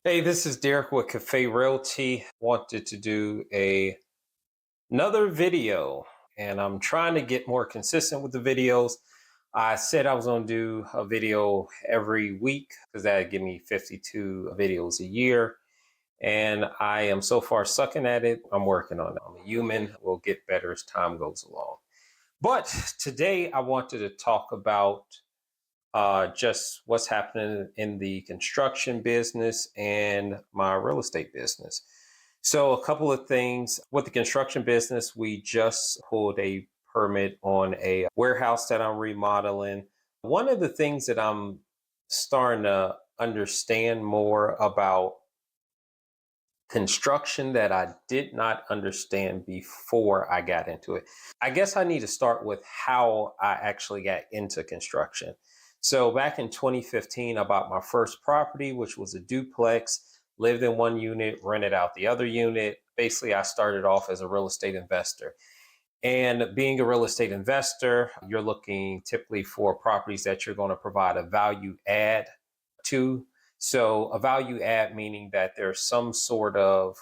Hey, this is Derek with Cafe Realty. Wanted to do another video, and I'm trying to get more consistent with the videos. I said I was going to do a video every week because that'd give me 52 videos a year. And I am so far sucking at it. I'm working on it. I'm a human. We'll get better as time goes along. But today I wanted to talk about just what's happening in the construction business and my real estate business. So, a couple of things with the construction business, we just pulled a permit on a warehouse that I'm remodeling. One of the things that I'm starting to understand more about construction that I did not understand before I got into it. I guess I need to start with how I actually got into construction. So back in 2015, I bought my first property, which was a duplex, lived in one unit, rented out the other unit. Basically, I started off as a real estate investor. And being a real estate investor, you're looking typically for properties that you're going to provide a value add to. So, a value add meaning that there's some sort of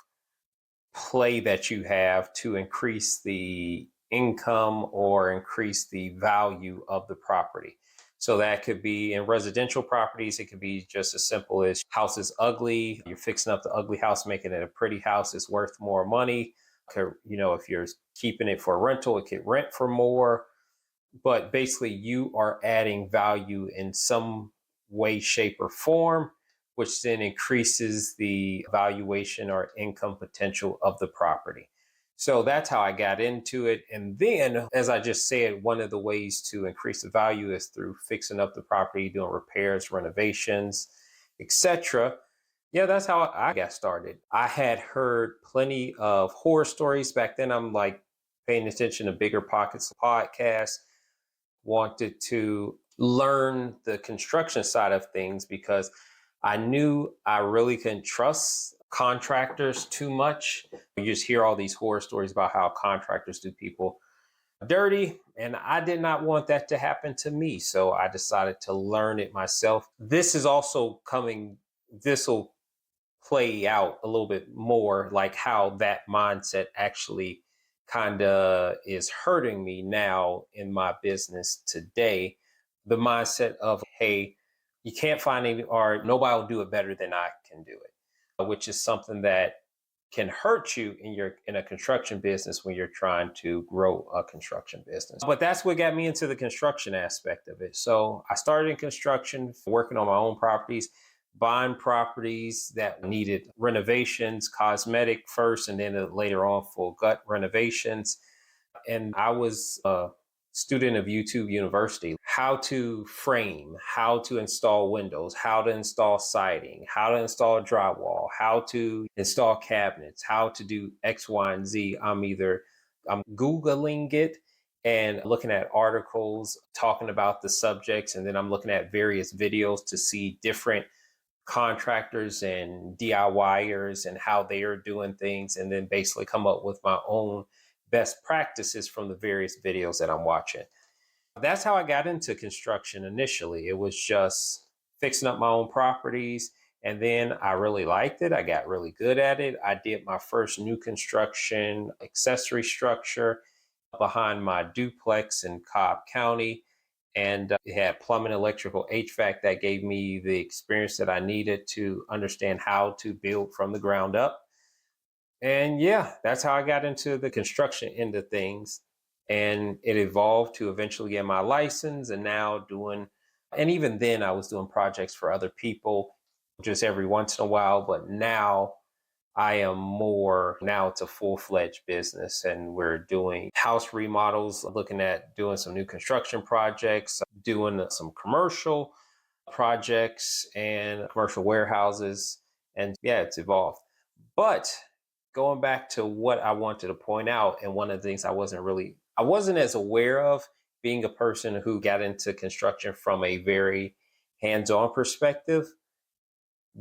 play that you have to increase the income or increase the value of the property. So that could be in residential properties. It could be just as simple as house is ugly. You're fixing up the ugly house, making it a pretty house. It's worth more money. If you're keeping it for rental, it could rent for more. But basically, you are adding value in some way, shape, or form, which then increases the valuation or income potential of the property. So that's how I got into it. And then, as I just said, one of the ways to increase the value is through fixing up the property, doing repairs, renovations, etc. Yeah, that's how I got started. I had heard plenty of horror stories back then. I'm like paying attention to Bigger Pockets podcasts, wanted to learn the construction side of things because I knew I really couldn't trust contractors too much. You just hear all these horror stories about how contractors do people dirty, and I did not want that to happen to me. So I decided to learn it myself. This will play out a little bit more like how that mindset actually kind of is hurting me now in my business today. The mindset of, hey, you can't find any, or nobody will do it better than I can do it, which is something that can hurt you in a construction business when you're trying to grow a construction business. But that's what got me into the construction aspect of it. So I started in construction, working on my own properties, buying properties that needed renovations, cosmetic first, and then later on full gut renovations. And I was a student of YouTube University. How to frame, how to install windows, how to install siding, how to install drywall, how to install cabinets, how to do X, Y, and Z. I'm Googling it and looking at articles talking about the subjects, and then I'm looking at various videos to see different contractors and DIYers and how they are doing things, and then basically come up with my own best practices from the various videos that I'm watching. That's how I got into construction initially. It was just fixing up my own properties. And then I really liked it. I got really good at it. I did my first new construction accessory structure behind my duplex in Cobb County. And it had plumbing, electrical, HVAC that gave me the experience that I needed to understand how to build from the ground up. And yeah, that's how I got into the construction end of things. And it evolved to eventually get my license and now and even then I was doing projects for other people just every once in a while. But now it's a full fledged business and we're doing house remodels, looking at doing some new construction projects, doing some commercial projects and commercial warehouses. And yeah, it's evolved. But going back to what I wanted to point out, and one of the things I wasn't as aware of, being a person who got into construction from a very hands-on perspective.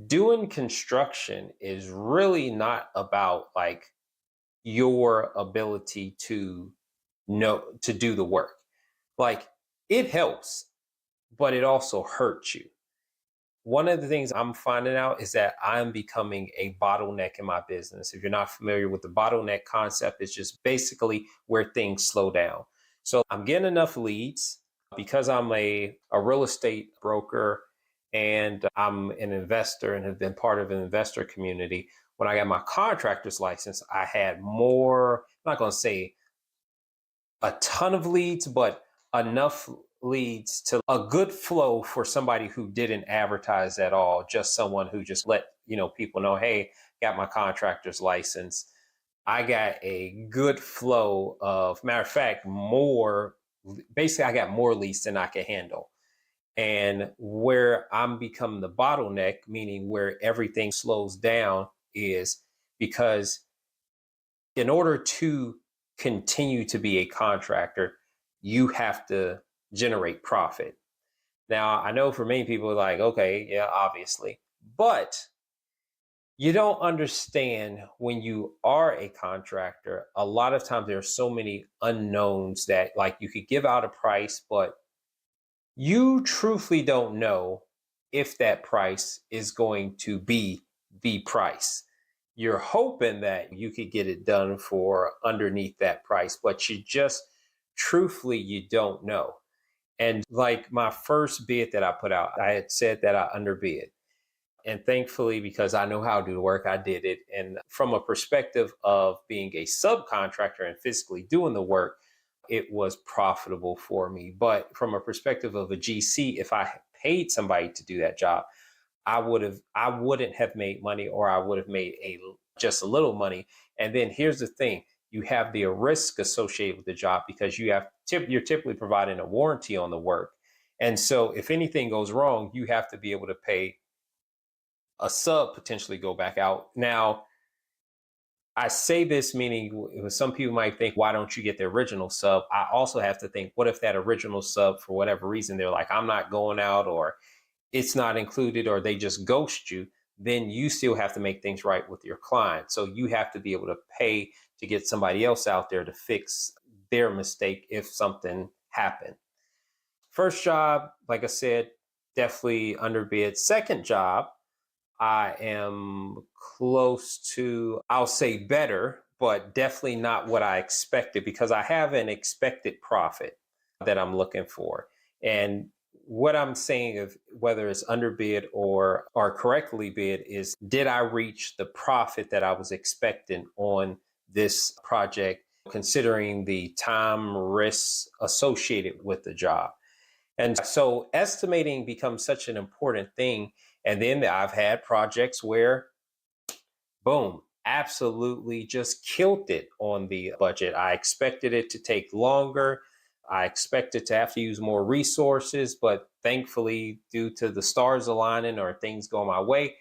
Doing construction is really not about like your ability to know to do the work. Like, it helps, but it also hurts you. one of the things I'm finding out is that I'm becoming a bottleneck in my business. If you're not familiar with the bottleneck concept, it's just basically where things slow down. So I'm getting enough leads because I'm a real estate broker and I'm an investor and have been part of an investor community. When I got my contractor's license, I had more, I'm not going to say a ton of leads, but enough leads to a good flow for somebody who didn't advertise at all, just someone who just let, people know, hey, got my contractor's license. I got a good flow of, matter of fact, more, basically I got more leads than I could handle. And where I'm becoming the bottleneck, meaning where everything slows down, is because in order to continue to be a contractor, you have to generate profit. Now, I know for many people, like, okay, yeah, obviously, but you don't understand when you are a contractor. A lot of times there are so many unknowns that, like, you could give out a price, but you truthfully don't know if that price is going to be the price. You're hoping that you could get it done for underneath that price, but you just truthfully, you don't know. And like my first bid that I put out, I had said that I underbid. And thankfully, because I know how to do the work, I did it. And from a perspective of being a subcontractor and physically doing the work, it was profitable for me. But from a perspective of a GC, if I paid somebody to do that job, I wouldn't have made money, or I would have made a just a little money. And then here's the thing: you have the risk associated with the job because you're typically providing a warranty on the work. And so if anything goes wrong, you have to be able to pay a sub potentially go back out. Now, I say this meaning some people might think, why don't you get the original sub? I also have to think, what if that original sub, for whatever reason, they're like, I'm not going out, or it's not included, or they just ghost you? Then you still have to make things right with your client. So you have to be able to pay to get somebody else out there to fix their mistake if something happened. First job, like I said, definitely underbid. Second job, I am close to, I'll say better, but definitely not what I expected because I have an expected profit that I'm looking for. And what I'm saying of whether it's underbid or correctly bid is, did I reach the profit that I was expecting on this project, considering the time risks associated with the job? And so estimating becomes such an important thing. And then I've had projects where, boom, absolutely just killed it on the budget. I expected it to take longer. I expected to have to use more resources, but thankfully, due to the stars aligning or things going my way,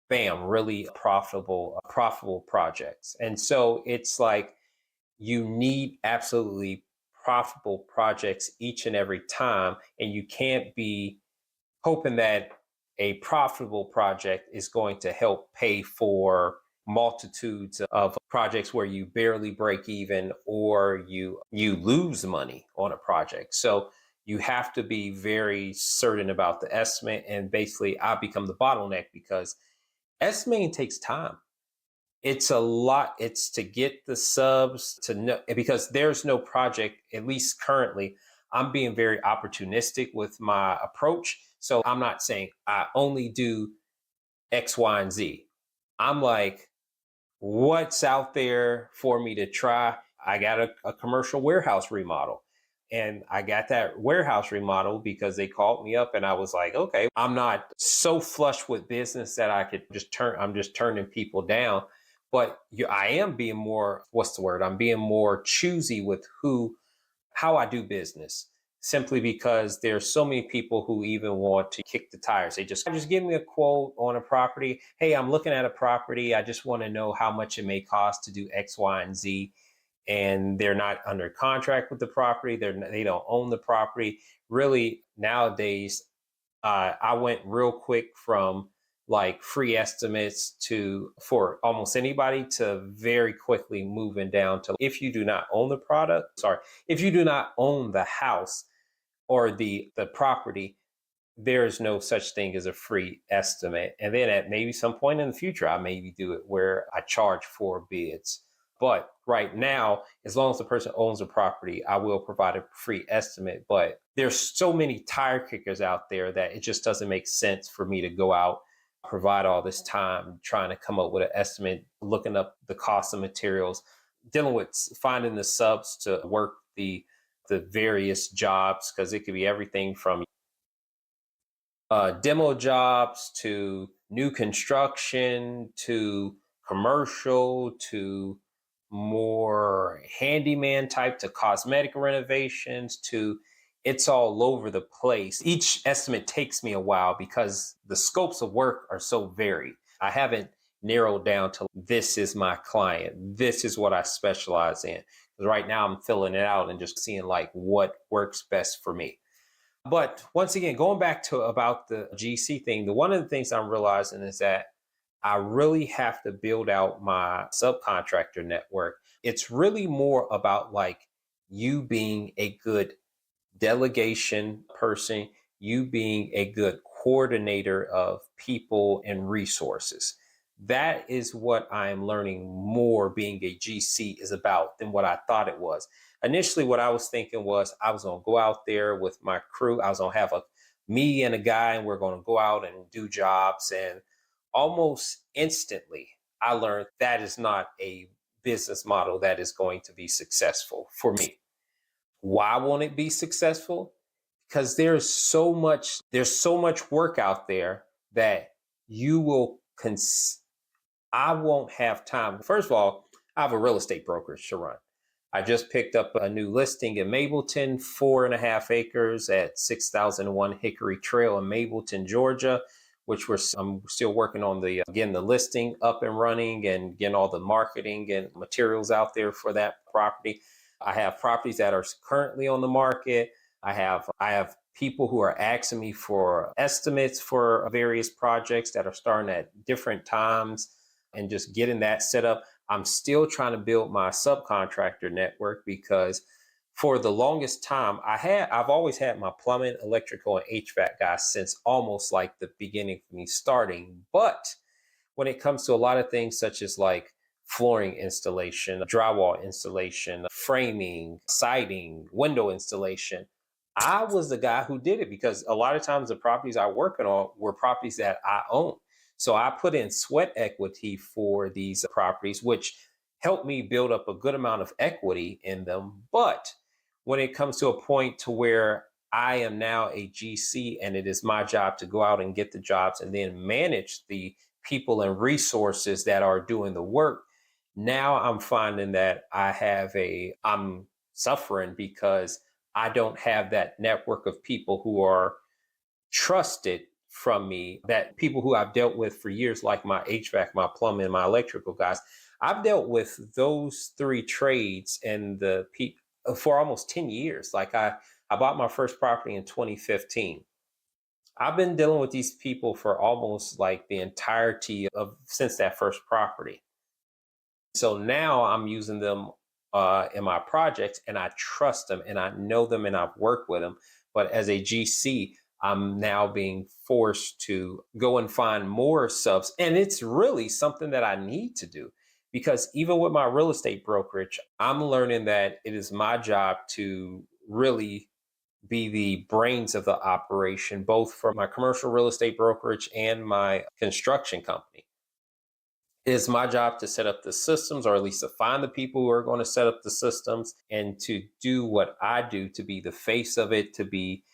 bam, really profitable projects. And so it's like you need absolutely profitable projects each and every time, and you can't be hoping that a profitable project is going to help pay for multitudes of projects where you barely break even or you lose money on a project. So you have to be very certain about the estimate, and basically I become the bottleneck because estimating takes time. It's a lot. It's to get the subs to know, because there's no project, at least currently. I'm being very opportunistic with my approach. So I'm not saying I only do X, Y, and Z. I'm like, what's out there for me to try? I got a commercial warehouse remodel. And I got that warehouse remodel because they called me up and I was like, okay, I'm not so flush with business that I could I'm just turning people down. But I am being more, what's the word? I'm being more choosy with how I do business, simply because there's so many people who even want to kick the tires. They just give me a quote on a property. Hey, I'm looking at a property. I just want to know how much it may cost to do X, Y, and Z. And they're not under contract with the property. They don't own the property. Really, nowadays, I went real quick from like free estimates to for almost anybody to very quickly moving down to, if you do not own the product, sorry, if you do not own the house or the property, there is no such thing as a free estimate. And then at maybe some point in the future, I maybe do it where I charge for bids. But right now, as long as the person owns a property, I will provide a free estimate. But there's so many tire kickers out there that it just doesn't make sense for me to go out, provide all this time trying to come up with an estimate, looking up the cost of materials, dealing with finding the subs to work the various jobs, because it could be everything from demo jobs to new construction to commercial to more handyman type to cosmetic renovations to it's all over the place. Each estimate takes me a while because the scopes of work are so varied. I haven't narrowed down to this is my client, this is what I specialize in. Right now I'm filling it out and just seeing like what works best for me. But once again, going back to about the GC thing, the one of the things I'm realizing is that I really have to build out my subcontractor network. It's really more about like you being a good delegation person, you being a good coordinator of people and resources. That is what I'm learning more being a GC is about than what I thought it was. Initially, what I was thinking was I was going to go out there with my crew. I was going to have me and a guy, and we're going to go out and do jobs. And almost instantly, I learned that is not a business model that is going to be successful for me. Why won't it be successful? Because there's so much work out there that you will I won't have time. First of all, I have a real estate brokerage to run. I just picked up a new listing in Mableton, 4.5 acres at 6001 Hickory Trail in Mableton, Georgia, which I'm still working on getting the listing up and running and getting all the marketing and materials out there for that property. I have properties that are currently on the market. I have people who are asking me for estimates for various projects that are starting at different times and just getting that set up. I'm still trying to build my subcontractor network because for the longest time I've always had my plumbing, electrical, and HVAC guys since almost like the beginning of me starting. But when it comes to a lot of things such as like flooring installation, drywall installation, framing, siding, window installation, I was the guy who did it because a lot of times the properties I working on were properties that I own. So I put in sweat equity for these properties, which helped me build up a good amount of equity in them. But when it comes to a point to where I am now a GC and it is my job to go out and get the jobs and then manage the people and resources that are doing the work, now I'm finding that I'm suffering because I don't have that network of people who are trusted from me, that people who I've dealt with for years, like my HVAC, my plumbing, my electrical guys. I've dealt with those three trades and for almost 10 years. Like I bought my first property in 2015. I've been dealing with these people for almost like the entirety of since that first property. So now I'm using them in my projects and I trust them and I know them and I've worked with them. But as a GC, I'm now being forced to go and find more subs. And it's really something that I need to do because even with my real estate brokerage, I'm learning that it is my job to really be the brains of the operation, both for my commercial real estate brokerage and my construction company. It is my job to set up the systems, or at least to find the people who are going to set up the systems and to do what I do, to be the face of it, to be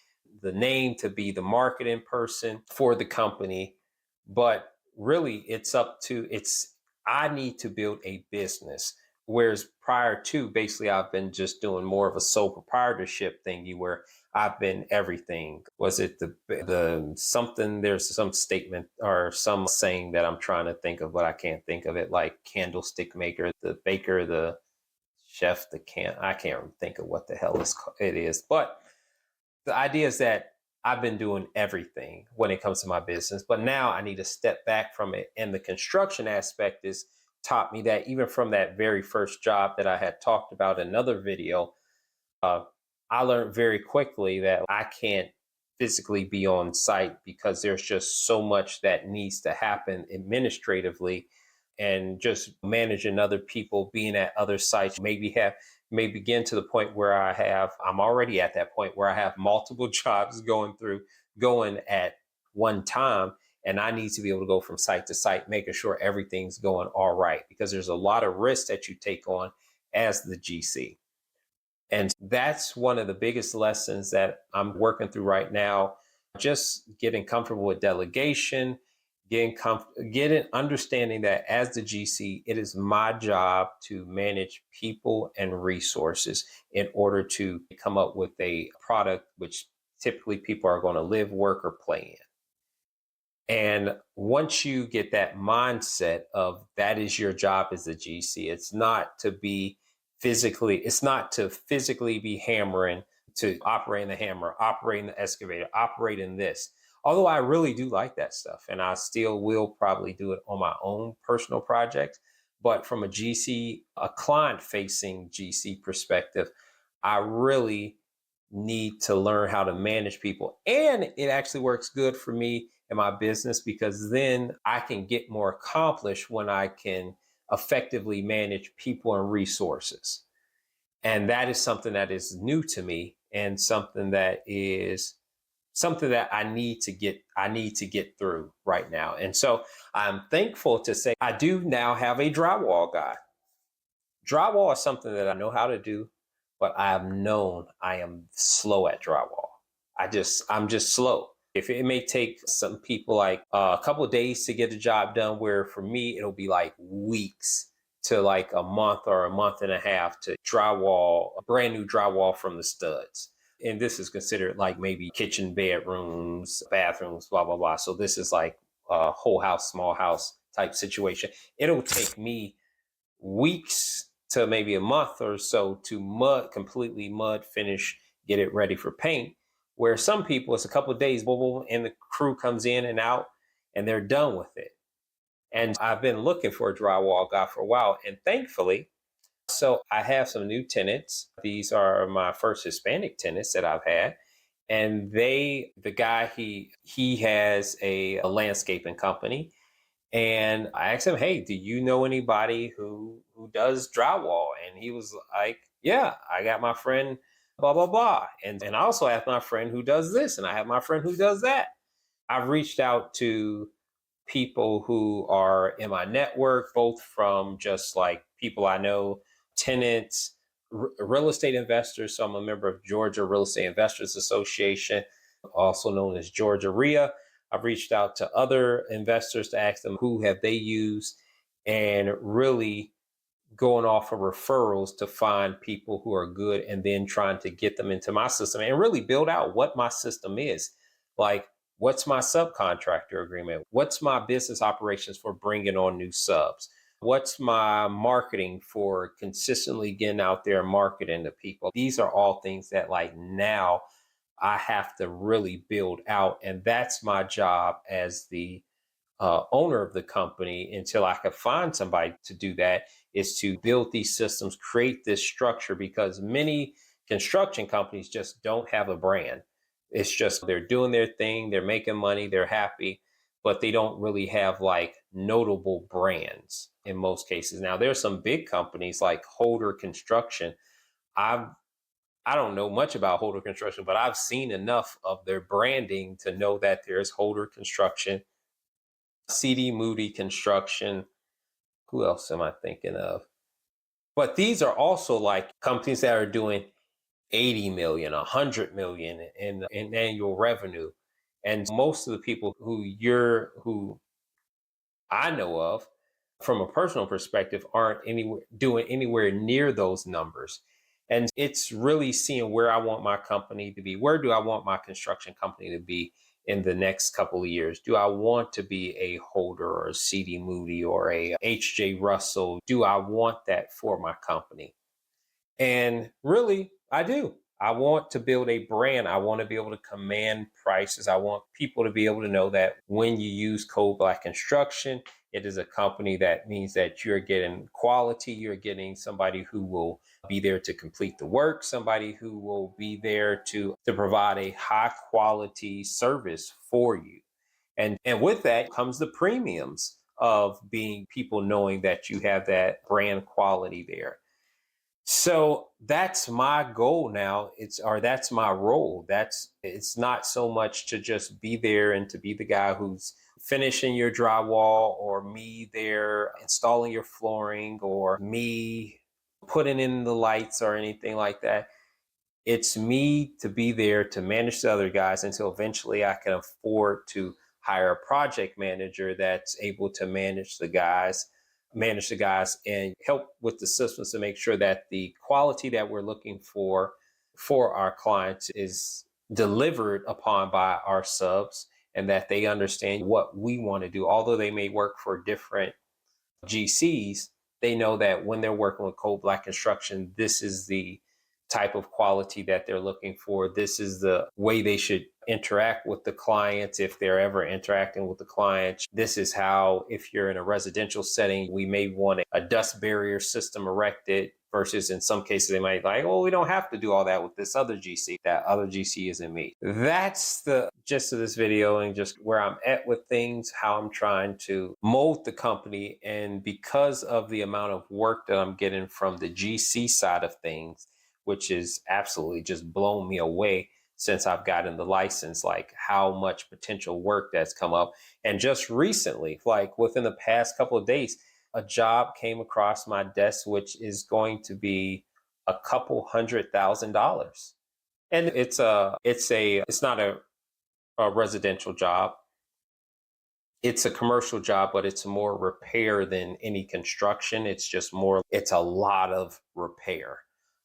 the name, to be the marketing person for the company. But really, I need to build a business. Whereas prior to, basically, I've been just doing more of a sole proprietorship thingy where I've been everything. Was it the something? There's some statement or some saying that I'm trying to think of, but I can't think of it. Like candlestick maker, the baker, the chef, I can't think of what the hell it is. But the idea is that I've been doing everything when it comes to my business, but now I need to step back from it. And the construction aspect has taught me that even from that very first job that I had talked about in another video, uh, I learned very quickly that I can't physically be on site because there's just so much that needs to happen administratively, and just managing other people, being at other sites, maybe get to the point where I'm already at that point where I have multiple jobs going at one time, and I need to be able to go from site to site, making sure everything's going all right, because there's a lot of risks that you take on as the GC. And that's one of the biggest lessons that I'm working through right now. Just getting comfortable with delegation, getting understanding that as the GC, it is my job to manage people and resources in order to come up with a product which typically people are going to live, work, or play in. And once you get that mindset of that is your job as a GC, it's not to physically be hammering, to operating the hammer, operating the excavator, operating this. Although I really do like that stuff, and I still will probably do it on my own personal projects. But from a client facing GC perspective, I really need to learn how to manage people. And it actually works good for me in my business, because then I can get more accomplished when I can effectively manage people and resources. And that is something that is new to me, and something that I need to get through right now. And so I'm thankful to say I do now have a drywall guy. Drywall is something that I know how to do, but I have known I am slow at drywall. I'm just slow. If it may take some people like a couple of days to get the job done, where for me it'll be like weeks to like a month or a month and a half to drywall, a brand new drywall from the studs. And this is considered like maybe kitchen, bedrooms, bathrooms, blah, blah, blah. So this is like a whole house, small house type situation. It'll take me weeks to maybe a month or so to completely mud finish, get it ready for paint. Where some people, it's a couple of days, boom, boom, and the crew comes in and out and they're done with it. And I've been looking for a drywall guy for a while. And thankfully, so I have some new tenants. These are my first Hispanic tenants that I've had. And the guy, he has a landscaping company, and I asked him, "Hey, do you know anybody who does drywall?" And he was like, "Yeah, I got my friend, blah blah blah." And I also have my friend who does this, and I have my friend who does that. I've reached out to people who are in my network, both from just like people I know, tenants, real estate investors. So I'm a member of Georgia Real Estate Investors Association, also known as Georgia RIA. I've reached out to other investors to ask them who have they used, and really going off of referrals to find people who are good, and then trying to get them into my system and really build out what my system is. Like, what's my subcontractor agreement? What's my business operations for bringing on new subs? What's my marketing for consistently getting out there and marketing to people? These are all things that like now I have to really build out. And that's my job as the owner of the company, until I could find somebody to do that, is to build these systems, create this structure, because many construction companies just don't have a brand. It's just they're doing their thing, they're making money, they're happy, but they don't really have like notable brands in most cases. Now, there's some big companies like Holder Construction. I've I don't know much about Holder Construction, but I've seen enough of their branding to know that there's Holder Construction, CD Moody Construction. Who else am I thinking of? But these are also like companies that are doing 80 million, 100 million in annual revenue. And most of the people who I know of from a personal perspective aren't anywhere doing anywhere near those numbers. And it's really seeing where I want my company to be. Where do I want my construction company to be in the next couple of years? Do I want to be a Holder or a CD Moody or a HJ Russell? Do I want that for my company? And really, I do. I want to build a brand. I want to be able to command prices. I want people to be able to know that when you use Code Black Construction, it is a company that means that you're getting quality, you're getting somebody who will be there to complete the work, somebody who will be there to provide a high quality service for you. And with that comes the premiums of being people knowing that you have that brand quality there. So that's my goal now. That's my role. It's not so much to just be there and to be the guy who's finishing your drywall, or me there installing your flooring, or me putting in the lights or anything like that. It's me to be there to manage the other guys until eventually I can afford to hire a project manager that's able to manage the guys and help with the systems to make sure that the quality that we're looking for our clients is delivered upon by our subs, and that they understand what we want to do. Although they may work for different GCs, they know that when they're working with Code Black Construction, this is the type of quality that they're looking for. This is the way they should interact with the clients if they're ever interacting with the clients. This is how, if you're in a residential setting, we may want a dust barrier system erected, versus in some cases they might like, oh, we don't have to do all that with this other GC. That other GC isn't me. That's the gist of this video, and just where I'm at with things, how I'm trying to mold the company. And because of the amount of work that I'm getting from the GC side of things, which is absolutely just blown me away since I've gotten the license, like how much potential work that's come up. And just recently, like within the past couple of days, a job came across my desk, which is going to be a couple $100,000. And it's not a residential job. It's a commercial job, but it's more repair than any construction. It's a lot of repair,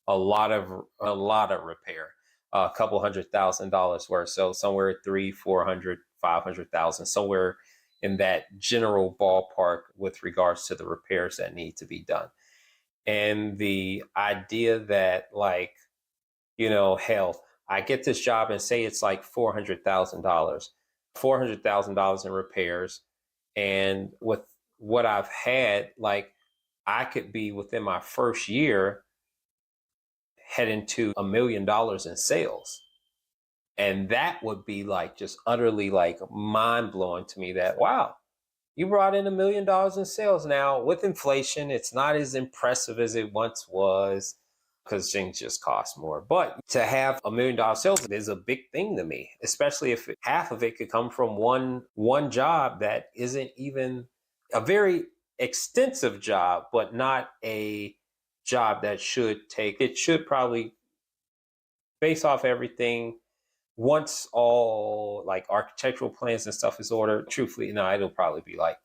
a lot of repair, a couple $100,000 worth. So somewhere 300, 400, 500,000, somewhere in that general ballpark with regards to the repairs that need to be done. And the idea that, like, hell, I get this job and say it's like $400,000 in repairs. And with what I've had, like, I could be within my first year heading to $1 million in sales. And that would be like just utterly like mind blowing to me, that, wow, you brought in $1 million in sales. Now, with inflation, it's not as impressive as it once was because things just cost more. But to have $1 million sales is a big thing to me, especially if half of it could come from one job that isn't even a very extensive job, but not a job that should probably, base off everything, once all like architectural plans and stuff is ordered, truthfully, no, it'll probably be like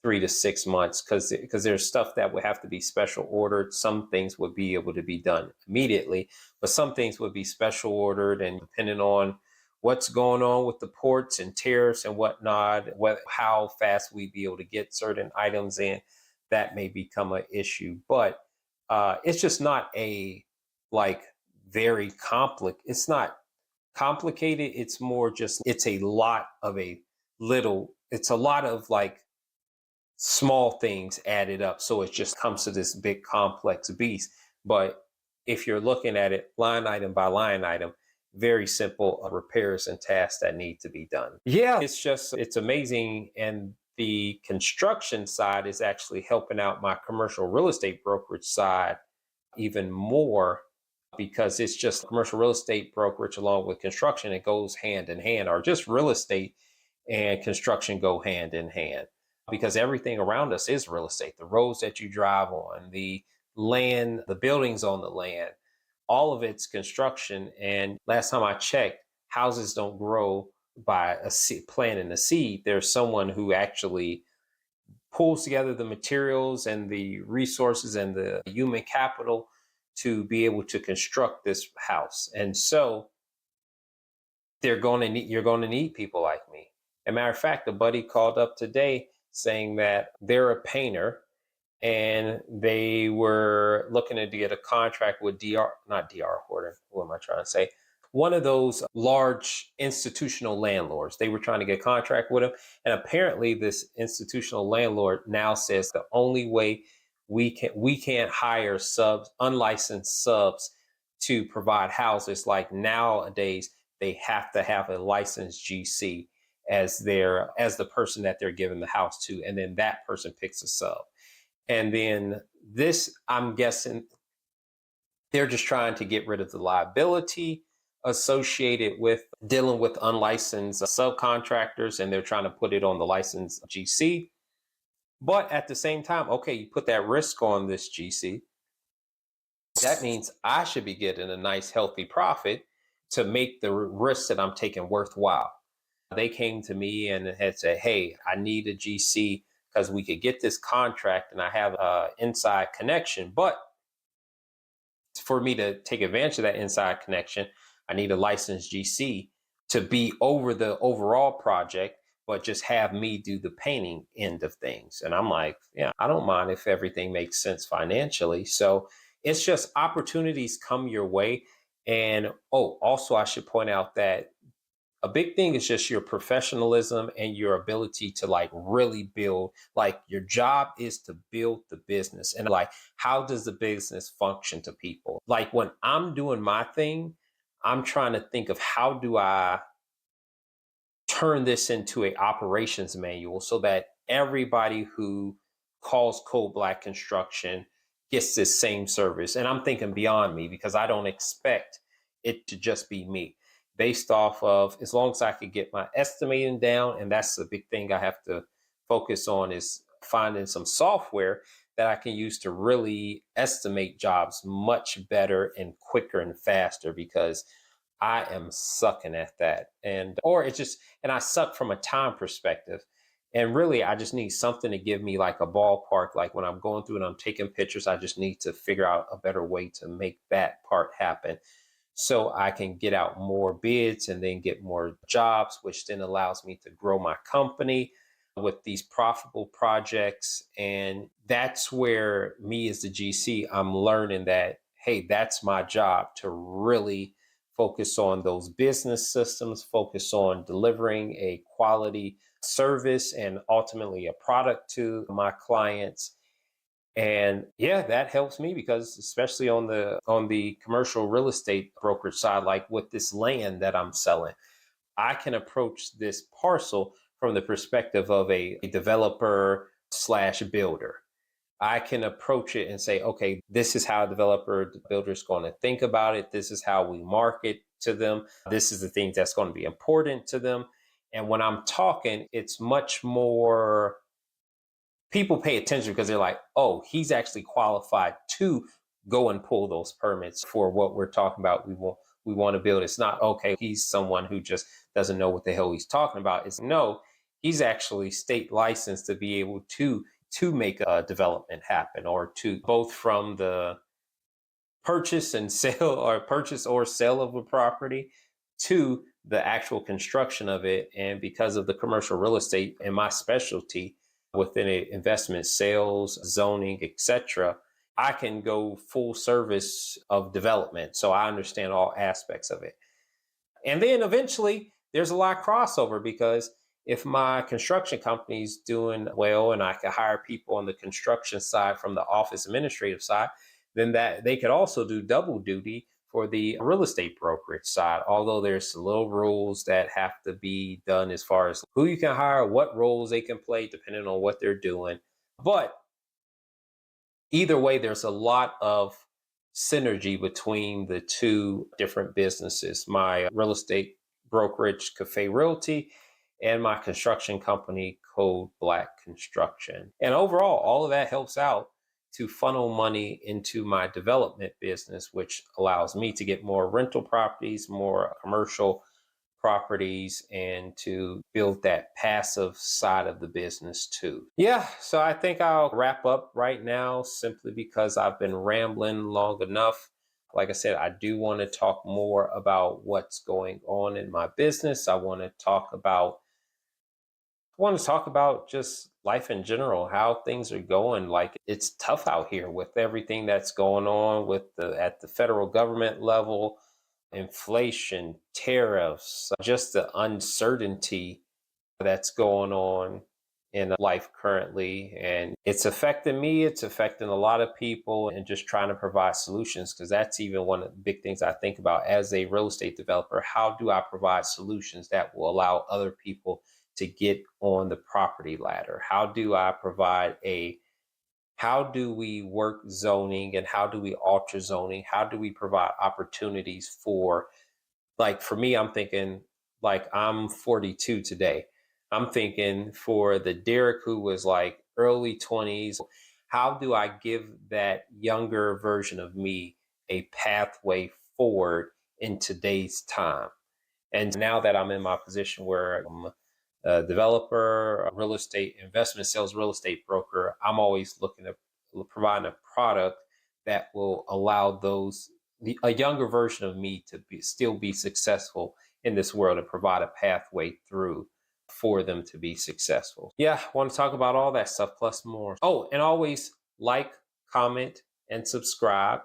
3 to 6 months, because there's stuff that would have to be special ordered. Some things would be able to be done immediately, but some things would be special ordered, and depending on what's going on with the ports and tariffs and whatnot, how fast we'd be able to get certain items in, that may become an issue. But it's just not a like very complex. It's not complicated. It's more just it's a lot of like small things added up. So it just comes to this big complex beast. But if you're looking at it line item by line item, very simple repairs and tasks that need to be done. Yeah, it's amazing. And the construction side is actually helping out my commercial real estate brokerage side even more, because it's just commercial real estate brokerage along with construction. It goes hand in hand, or just real estate and construction go hand in hand, because everything around us is real estate. The roads that you drive on, the land, the buildings on the land, all of it's construction. And last time I checked, houses don't grow by planting a seed. There's someone who actually pulls together the materials and the resources and the human capital to be able to construct this house. And so you're going to need people like me. As a matter of fact, a buddy called up today saying that they're a painter and they were looking to get a contract with not DR Horton, what am I trying to say? One of those large institutional landlords. They were trying to get a contract with him. And apparently this institutional landlord now says the only way we can't hire subs, unlicensed subs to provide houses. Like nowadays, they have to have a licensed GC as the person that they're giving the house to. And then that person picks a sub. And then this, I'm guessing they're just trying to get rid of the liability associated with dealing with unlicensed subcontractors, and they're trying to put it on the licensed GC. But at the same time, okay, you put that risk on this GC. That means I should be getting a nice, healthy profit to make the risk that I'm taking worthwhile. They came to me and had said, hey, I need a GC because we could get this contract and I have an inside connection. But for me to take advantage of that inside connection, I need a licensed GC to be over the overall project, but just have me do the painting end of things. And I'm like, yeah, I don't mind if everything makes sense financially. So it's just opportunities come your way. And oh, also, I should point out that a big thing is just your professionalism and your ability to like really build. Like your job is to build the business, and like how does the business function to people. Like when I'm doing my thing, I'm trying to think of how do I turn this into a operations manual so that everybody who calls Code Black Construction gets this same service. And I'm thinking beyond me because I don't expect it to just be me. Based off of, as long as I could get my estimating down, and that's the big thing I have to focus on, is finding some software that I can use to really estimate jobs much better and quicker and faster, because I am sucking at that. And or it's just, and I suck from a time perspective. And really I just need something to give me like a ballpark. Like when I'm going through and I'm taking pictures, I just need to figure out a better way to make that part happen so I can get out more bids and then get more jobs, which then allows me to grow my company with these profitable projects. And that's where me as the GC, I'm learning that, hey, that's my job to really focus on those business systems, focus on delivering a quality service and ultimately a product to my clients. And yeah, that helps me because especially on the commercial real estate brokerage side, like with this land that I'm selling, I can approach this parcel from the perspective of a developer slash builder. I can approach it and say, okay, this is how a developer builder is going to think about it. This is how we market to them. This is the things that's going to be important to them. And when I'm talking, it's much more, people pay attention because they're like, oh, he's actually qualified to go and pull those permits for what we're talking about. We want to build. It's not okay, he's someone who just doesn't know what the hell he's talking about. It's no, he's actually state licensed to be able to make a development happen, or to both from the purchase and sale or purchase or sale of a property to the actual construction of it. And because of the commercial real estate and my specialty within it, investment, sales, zoning, etc., I can go full service of development. So I understand all aspects of it. And then eventually there's a lot of crossover, because if my construction company's doing well and I can hire people on the construction side from the office administrative side, then that they could also do double duty for the real estate brokerage side. Although there's little rules that have to be done as far as who you can hire, what roles they can play depending on what they're doing. But either way, there's a lot of synergy between the two different businesses, my real estate brokerage, Cafe Realty, and my construction company, Code Black Construction. And overall, all of that helps out to funnel money into my development business, which allows me to get more rental properties, more commercial properties, and to build that passive side of the business too. Yeah, so I think I'll wrap up right now simply because I've been rambling long enough. Like I said, I do want to talk more about what's going on in my business. I want to talk about just life in general, how things are going. Like, it's tough out here with everything that's going on with the at the federal government level, inflation, tariffs, just the uncertainty that's going on in life currently. And it's affecting me, it's affecting a lot of people, and just trying to provide solutions. Because that's even one of the big things I think about as a real estate developer. How do I provide solutions that will allow other people to get on the property ladder? How do we work zoning, and how do we alter zoning? How do we provide opportunities for, like, for me, I'm thinking, like, I'm 42 today. I'm thinking for the Derek who was like early 20s, how do I give that younger version of me a pathway forward in today's time? And now that I'm in my position where I'm a developer, a real estate investment sales, real estate broker, I'm always looking at providing a product that will allow a younger version of me to still be successful in this world, and provide a pathway through for them to be successful. Yeah, I want to talk about all that stuff plus more. Oh, and always like, comment, and subscribe.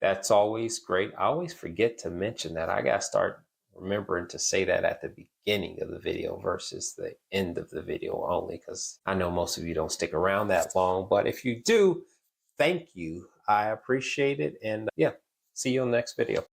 That's always great. I always forget to mention that. I got to start remembering to say that at the beginning of the video versus the end of the video only, because I know most of you don't stick around that long. But if you do, thank you. I appreciate it. And yeah, see you on the next video.